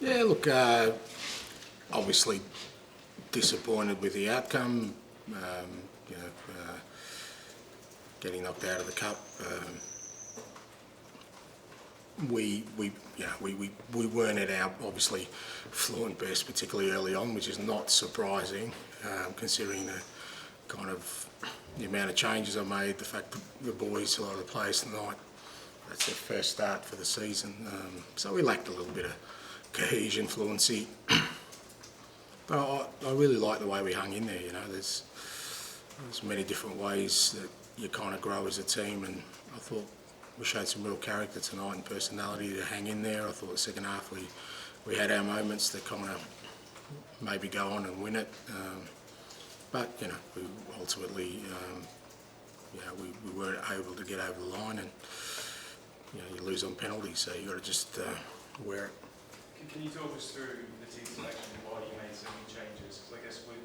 Yeah, look, obviously disappointed with the outcome. You know, getting knocked out of the cup. We weren't at our obviously fluent best, particularly early on, which is not surprising, considering the kind of the amount of changes I made. The fact that the boys, a lot of the players tonight, that's their first start for the season. So we lacked a little bit of cohesion, fluency. But I really like the way we hung in there. You know, there's many different ways that you kind of grow as a team, and I thought we showed some real character tonight and personality to hang in there. I thought the second half we had our moments to kind of maybe go on and win it, but you know we ultimately we weren't able to get over the line, and you lose on penalties, so you got to just wear it. Can you talk us through the team selection and why you made so many changes? Because I guess with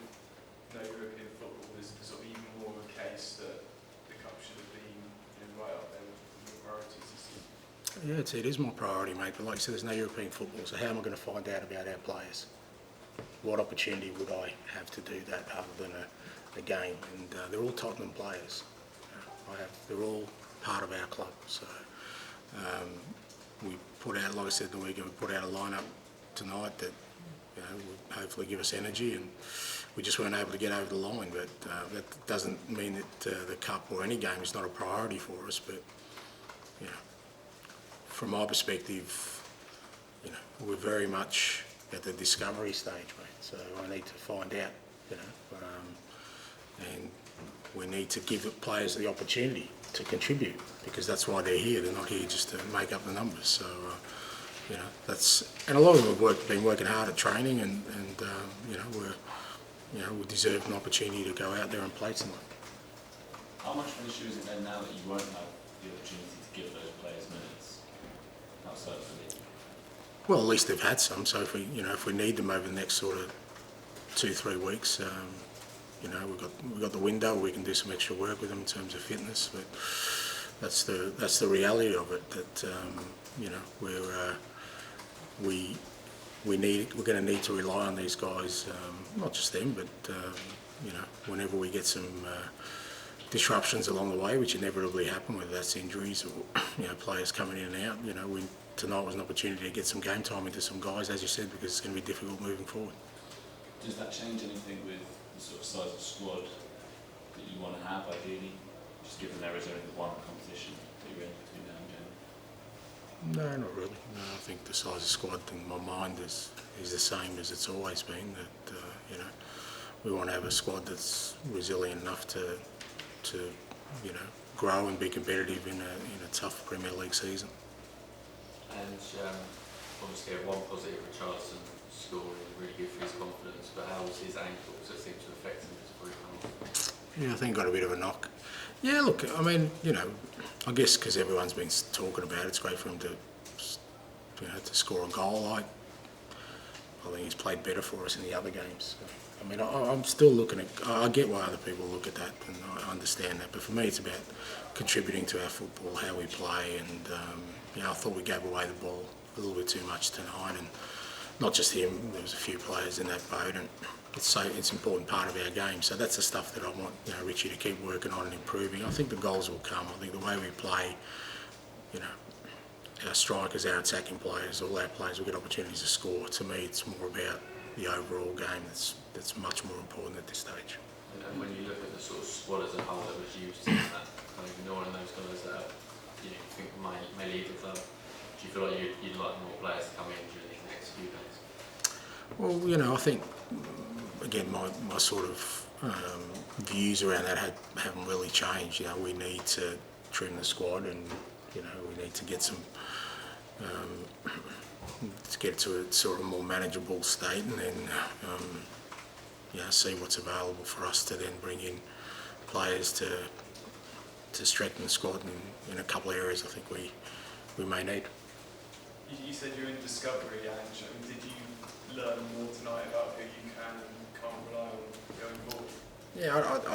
no European football, there's sort of even more of a case that the cup should have been right up there with your priorities this season. Yeah, it is my priority, mate. But like I said, there's no European football, so how am I going to find out about our players? What opportunity would I have to do that other than a game? And they're all Tottenham players. They're all part of our club. So we put out, like I said the weekend, we put out a lineup tonight that would hopefully give us energy, and we just weren't able to get over the line. But that doesn't mean that the cup or any game is not a priority for us. But from my perspective, we're very much at the discovery stage, mate. So I need to find out, and we need to give the players the opportunity to contribute, because that's why they're here. They're not here just to make up the numbers. So, and a lot of them have been working hard at training, and we deserve an opportunity to go out there and play tonight. How much of an issue is it then now that you won't have the opportunity to give those players minutes outside of the league? Well, at least they've had some. So if we need them over the next sort of 2-3 weeks, we've got the window. We can do some extra work with them in terms of fitness. But that's the reality of it. That we're going to need to rely on these guys, not just them, but whenever we get some disruptions along the way, which inevitably happen, whether that's injuries or players coming in and out. Tonight was an opportunity to get some game time into some guys, as you said, because it's going to be difficult moving forward. Does that change anything with the sort of size of squad that you want to have, ideally, just given there is only one competition that you're in between now and January? No, not really. No, I think the size of squad in my mind is the same as it's always been. That we want to have a squad that's resilient enough to grow and be competitive in a tough Premier League season. And obviously, one positive with Charleston scoring really good for his confidence. But how was his ankle? Does it seem to affect him as fully come off? Yeah, I think got a bit of a knock. Yeah, look, I mean, I guess because everyone's been talking about it, it's great for him to score a goal. I think he's played better for us in the other games. So, I mean, I'm still looking at. I get why other people look at that, and I understand that. But for me, it's about contributing to our football, how we play, and I thought we gave away the ball a little bit too much tonight, and not just him. There was a few players in that boat, and it's an important part of our game. So that's the stuff that I want Richie to keep working on and improving. I think the goals will come. I think the way we play, our strikers, our attacking players, all our players will get opportunities to score. To me, it's more about the overall game that's much more important at this stage. And when you look at the sort of squad as a whole that was used to that, kind of ignoring those guys that you think may leave the club, do you feel like you'd like more players to come in during these next few days? Well, I think again my sort of views around that haven't really changed. We need to trim the squad, and we need to get some. To get to a sort of more manageable state, and then see what's available for us to then bring in players to strengthen the squad in a couple of areas I think we may need. You said you're in discovery, Ange. I mean, did you learn more tonight about who you can and can't rely on going forward? Yeah,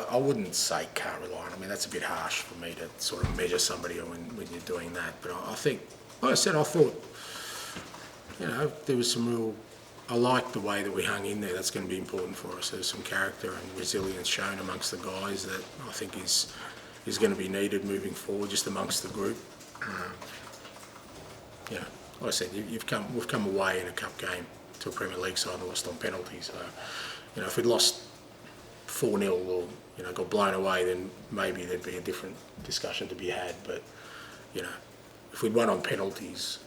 I wouldn't say can't rely on. I mean, that's a bit harsh for me to sort of measure somebody when you're doing that. But I think, like I said, I thought you know, there was some real. I like the way that we hung in there. That's going to be important for us. There's some character and resilience shown amongst the guys that I think is going to be needed moving forward, just amongst the group. You know, like I said, we've come away in a cup game to a Premier League side and lost on penalties. So, you know, if we'd lost 4-0 or, you know, got blown away, then maybe there'd be a different discussion to be had. But, you know, if we'd won on penalties,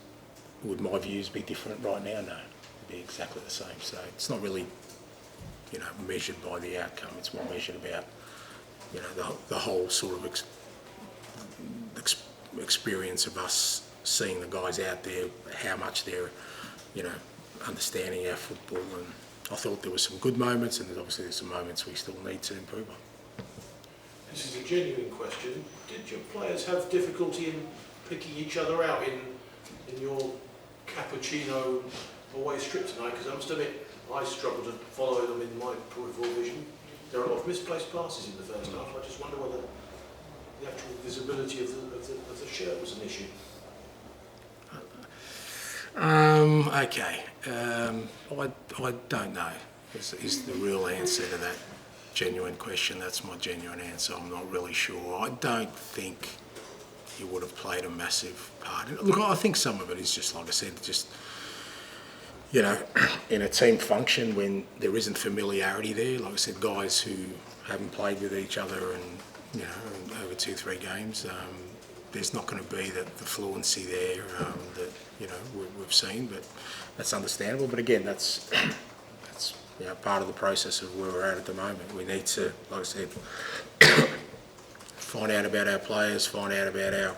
would my views be different right now? No, it'd be exactly the same. So it's not really, you know, measured by the outcome. It's more measured about, you know, the whole sort of experience of us seeing the guys out there, how much they're, you know, understanding our football. And I thought there were some good moments, and obviously there's some moments we still need to improve on. This is a genuine question. Did your players have difficulty in picking each other out in your cappuccino away strip tonight? Because I must admit, I struggled to follow them in my peripheral vision. There are a lot of misplaced passes in the first half. I just wonder whether the actual visibility of the shirt was an issue. Okay. I don't know is the real answer to that genuine question. That's my genuine answer. I'm not really sure. I don't think he would have played a massive part. Look, I think some of it is just, like I said, just, you know, in a team function when there isn't familiarity there. Like I said, guys who haven't played with each other and, you know, over 2-3 games, there's not going to be the fluency there that, you know, we've seen, but that's understandable. But again, that's you know, part of the process of where we're at the moment. We need to, like I said, find out about our players, find out about our,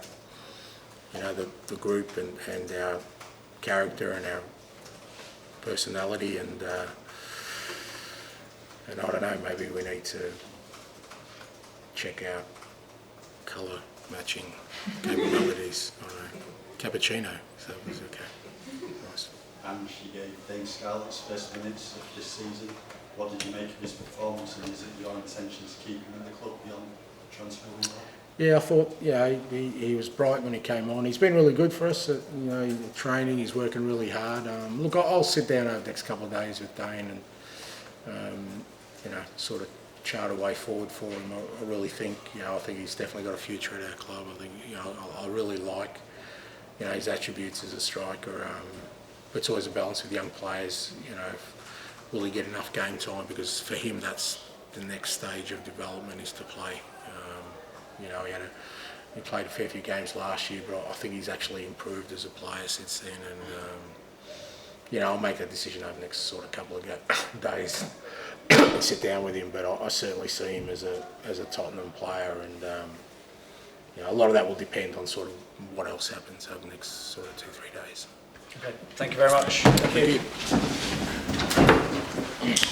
you know, the group and our character and our personality, and I don't know, maybe we need to check out colour matching capabilities. I don't know, cappuccino, so that was okay. Nice. Ange, you gave Dane Scarlett's first minutes of this season. What did you make of his performance, and is it your intention to keep him in the club beyond the transfer window? Yeah, I thought, yeah, he was bright when he came on. He's been really good for us, you know, training. He's working really hard. Look, I'll sit down over the next couple of days with Dane and, you know, sort of chart a way forward for him. I really think, you know, I think he's definitely got a future at our club. I think, you know, I really like, you know, his attributes as a striker. But it's always a balance with young players. You know, will he get enough game time? Because for him, that's the next stage of development, is to play. You know, he played a fair few games last year, but I think he's actually improved as a player since then. And you know, I'll make that decision over the next sort of couple of days and sit down with him. But I certainly see him as a Tottenham player, and you know, a lot of that will depend on sort of what else happens over the next sort of 2-3 days. Okay, thank you very much. Thank you.